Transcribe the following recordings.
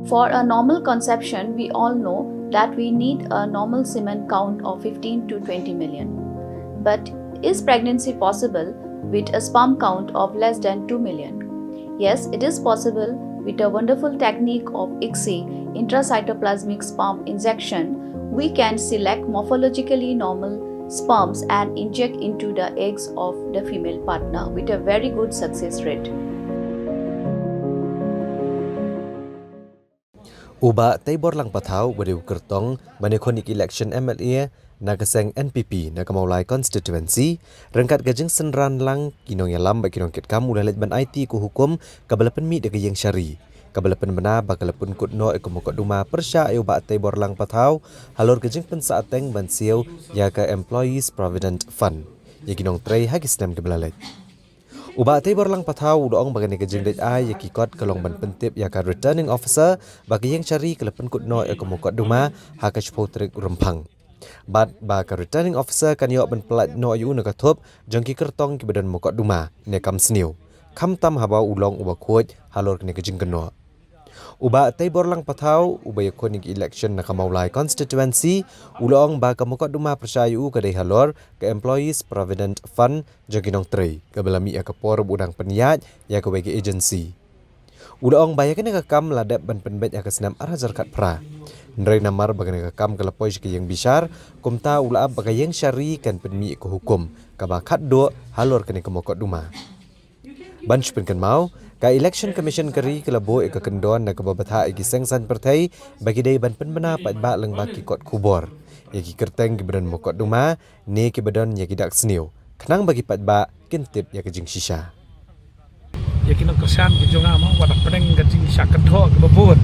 For a normal conception, we all know that we need a normal semen count of 15 to 20 million. But is pregnancy possible with a sperm count of less than 2 million? Yes, it is possible with a wonderful technique of ICSI, intracytoplasmic sperm injection. We can select morphologically normal sperms and inject into the eggs of the female partner with a very good success rate. Uba taibor lang patau beriu kertong manikonik election MLA nagaseng NPP nakamaulai constituency rengkat gajeng senran lang kinong yalam ba kinong kitkam ulalit ban IT ku hukum kabalapan mi dega yang syari kabalapan bena bakalapun kutno ekomokot duma persya ayo ba taibor lang patau halor gajeng pensaateng ban siau ya ke Employees Provident Fund ya kinong tray hagis nam kebalalit. Uba taibor lang patau doong bagani gajeng det ai ya kikot kalong ban pentip ya ka returning officer bagi yang cari kelapan kutno ekomokot duma hakash potrik rempang. Bat ba ka returning officer kan yo ban pelat no ayu nakatop jangki kertong ki badan mokot duma ne kam sniu. Kam tam haba ulong uba kuat halor kene gajeng keno. Uba taibor lang patau uba yakonik election nakamaulai constituency ulong ba kamokot duma persayu kadai halor ke Employees Provident Fund jaginong 3 kabelami ya kapor budang peniat ya ke WG agency. Ulong bayakan ya kam ladap ban penbet ya kesenam arah zarkat pra. Nrai namar bagan ya kam kalapoi ke yang bisar kumta ulaab bagai yang syari kan penmi ke hukum kabakat do halor kene kamokot duma. Bunch penkan mau ka election commission kari kelabo ke kendon na kababatha igi sengsan pertai bagi dai ban penbena pat ba leng baki kot kubor ya ki kerteng ki badan mokot duma ne ki badan ya ki dak sniu kenang bagi pat ba kintip ya kejing shisha ya kinong kersan ki jonga ma wadak pedeng kejing shisha kedho ke babon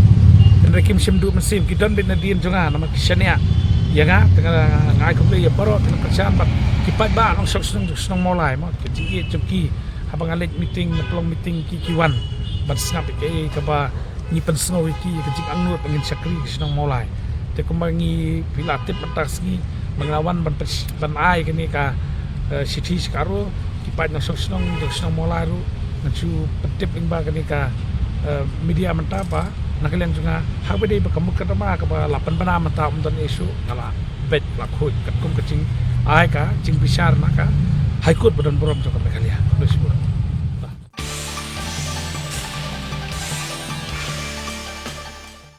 rekim simdu mesim ki don bin nadien jonga nama kisania ya nga tengah ngai ko ya paro kinong kersan bat ki pat ba nong sok snong molai ma kejing jemki abang alik meeting pelong meeting kikiwan ban snap ke kaba ni pen snow iki kejing angnut pengin sakri senang mulai te kemangi pilatif mentasgi mengawan ban ai kini ka city sekaro kipat nasong senang mulai ru ncu petip ingba kini ka media mentapa nakalian juga habede bekemuk ketama kaba 8 bana menta undan isu ngala bet lakut ketum kecing ai ka cing besar maka High Court badan borom joko mekalia.